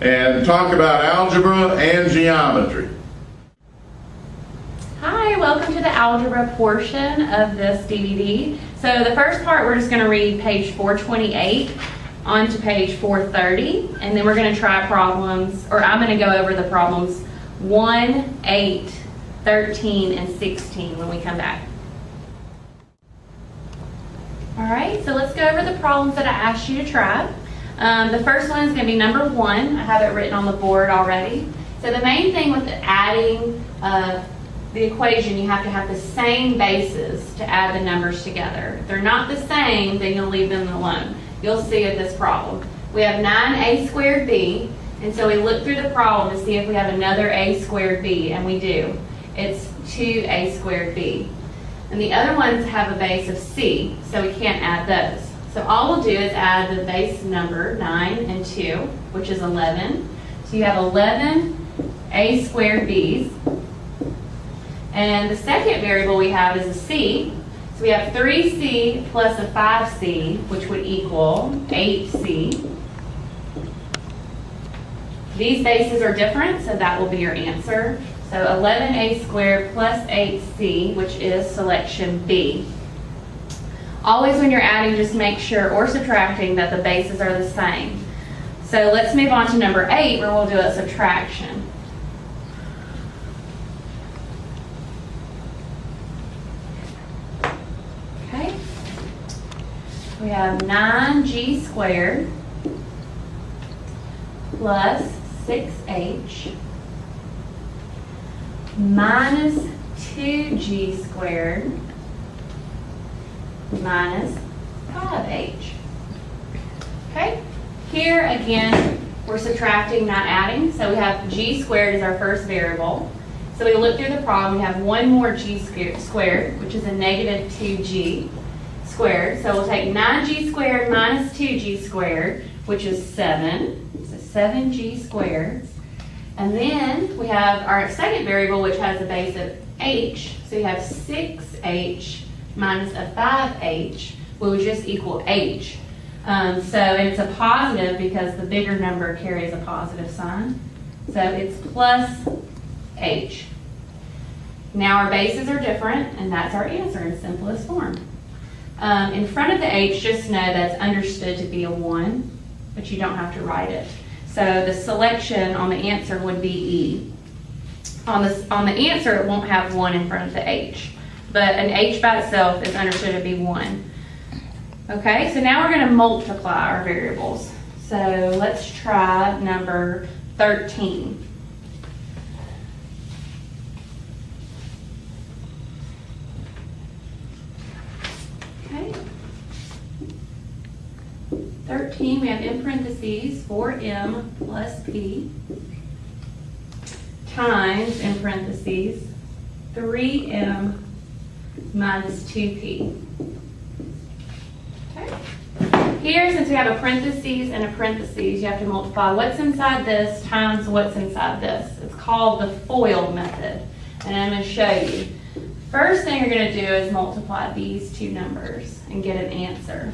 and talk about algebra and geometry. Hi, welcome to the algebra portion of this DVD. So the first part, we're just going to read page 428 on to page 430, and then we're going to try problems, or I'm going to go over the problems 1, 8, 13, and 16 when we come back. All right, so let's go over the problems that I asked you to try. The first one is going to be number 1. I have it written on the board already. So the main thing with adding the equation, you have to have the same bases to add the numbers together. If they're not the same, then you'll leave them alone. You'll see with this problem. We have 9a squared b, and so we look through the problem to see if we have another a squared b, and we do. It's 2a squared b. And the other ones have a base of c, so we can't add those. So all we'll do is add the base number, 9 and 2, which is 11. So you have 11 a squared b's. And the second variable we have is a c. So we have 3c plus a 5c, which would equal 8c. These bases are different, so that will be your answer. So 11a squared plus 8c, which is selection B. Always when you're adding, just make sure, or subtracting, that the bases are the same. So let's move on to number 8, where we'll do a subtraction. Okay. We have 9g squared plus 6h minus 2g squared minus 5h. Okay, here again we're subtracting, not adding, so we have g squared as our first variable. So we look through the problem, we have one more g squared, which is a negative 2g squared. So we'll take 9g squared minus 2g squared, which is 7, so 7g squared. And then we have our second variable, which has a base of h. So you have 6h minus a 5h, will just equal h. And it's a positive because the bigger number carries a positive sign. So it's plus h. Now our bases are different, and that's our answer in simplest form. In front of the h, just know that's understood to be a 1, but you don't have to write it. So the selection on the answer would be E. On the answer, it won't have 1 in front of the H, but an H by itself is understood to be 1. Okay, so now we're going to multiply our variables. So let's try number 13. Okay. 13, we have in parentheses 4m plus p times, in parentheses, 3m minus 2p. Okay. Here, since we have a parentheses and a parentheses, you have to multiply what's inside this times what's inside this. It's called the FOIL method, and I'm going to show you. First thing you're going to do is multiply these two numbers and get an answer.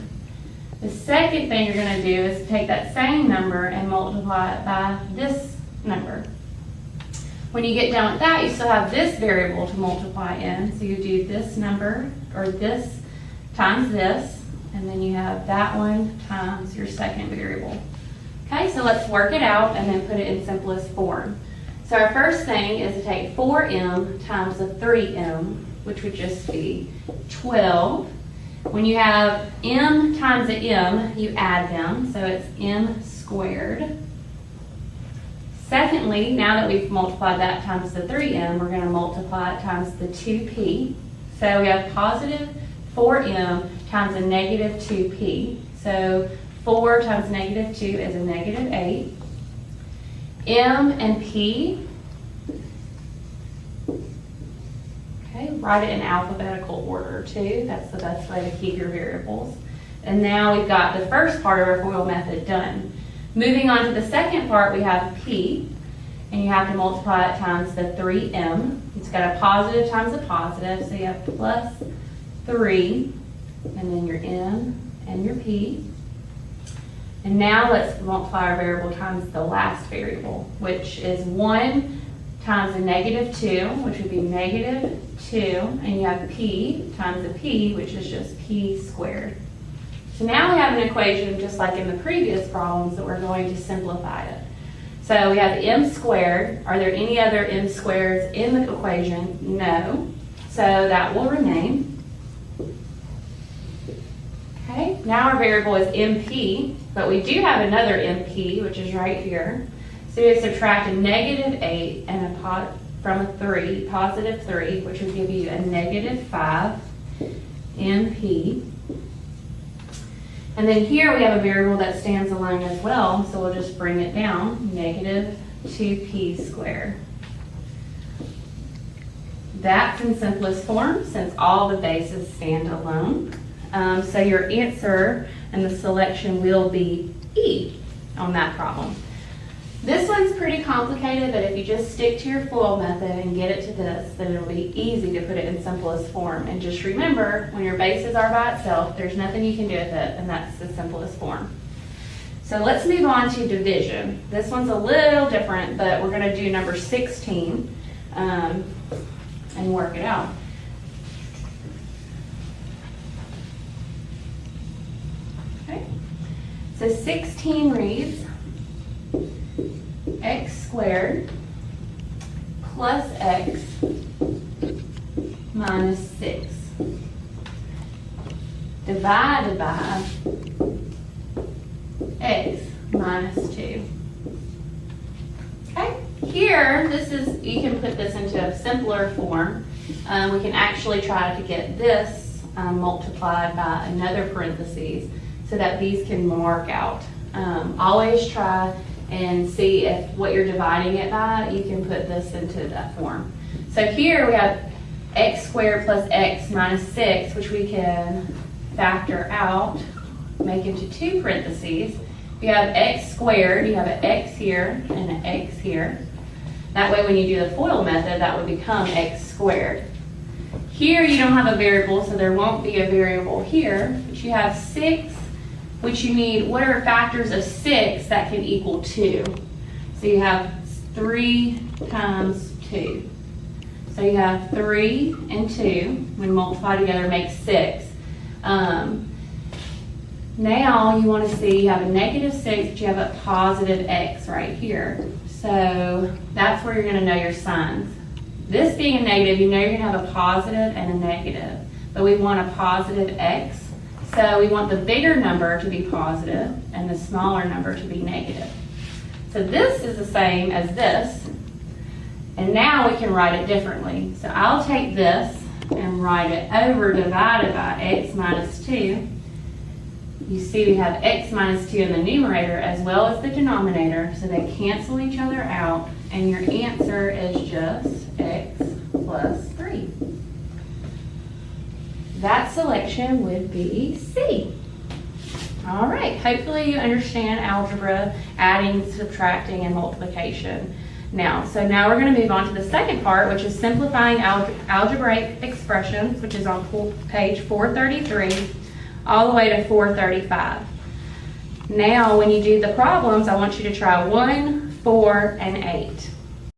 The second thing you're going to do is take that same number and multiply it by this number. When you get done with that, you still have this variable to multiply in. So you do this number, or this times this, and then you have that one times your second variable. Okay, so let's work it out and then put it in simplest form. So our first thing is to take 4m times the 3m, which would just be 12. When you have m times a m, you add them, so it's m squared. Secondly, now that we've multiplied that times the 3m, we're going to multiply it times the 2p. So we have positive 4m times a negative 2p. So 4 times negative 2 is a negative 8. M and p, okay, write it in alphabetical order too. That's the best way to keep your variables. And now we've got the first part of our FOIL method done. Moving on to the second part, we have p, and you have to multiply it times the 3m. It's got a positive times a positive, so you have plus 3, and then your m and your p. And now let's multiply our variable times the last variable, which is 1 times a -2, which would be -2, and you have p times a p, which is just p squared. So now we have an equation just like in the previous problems that we're going to simplify it. So we have m squared. Are there any other m squareds in the equation? No. So that will remain. Okay, now our variable is mp, but we do have another mp, which is right here. So we subtract a -8 and from a 3, +3, which would give you a -5 mp. And then here we have a variable that stands alone as well, so we'll just bring it down, -2p squared. That's in simplest form since all the bases stand alone. So your answer and the selection will be E on that problem. This one's pretty complicated, but if you just stick to your FOIL method and get it to this, then it'll be easy to put it in simplest form. And just remember, when your bases are by itself, there's nothing you can do with it, and that's the simplest form. So let's move on to division. This one's a little different, but we're going to do number 16 and work it out. Okay. So 16 reads x squared plus x minus 6 divided by x minus 2. Okay, here, you can put this into a simpler form. We can actually try to get this multiplied by another parentheses so that these can mark out. Always try and see if what you're dividing it by, you can put this into that form. So here we have x squared plus x minus 6, which we can factor out, make into 2 parentheses. If you have x squared, you have an x here and an x here. That way when you do the FOIL method, that would become x squared. Here you don't have a variable, so there won't be a variable here, but you have 6, which you need, what are factors of 6 that can equal 2? So you have 3 times 2. So you have 3 and 2, when multiplied together makes 6. Now you want to see, you have a -6, but you have a positive x right here. So that's where you're going to know your signs. This being a negative, you know you're going to have a positive and a negative, but we want a positive x. So we want the bigger number to be positive and the smaller number to be negative. So this is the same as this, and now we can write it differently. So I'll take this and write it over divided by x minus 2. You see we have x minus 2 in the numerator as well as the denominator, so they cancel each other out, and your answer is just x plus 3. That selection would be C. All right, hopefully you understand algebra, adding, subtracting, and multiplication. Now we're going to move on to the second part, which is simplifying algebraic expressions, which is on page 433 all the way to 435. Now, when you do the problems, I want you to try 1, 4, and 8.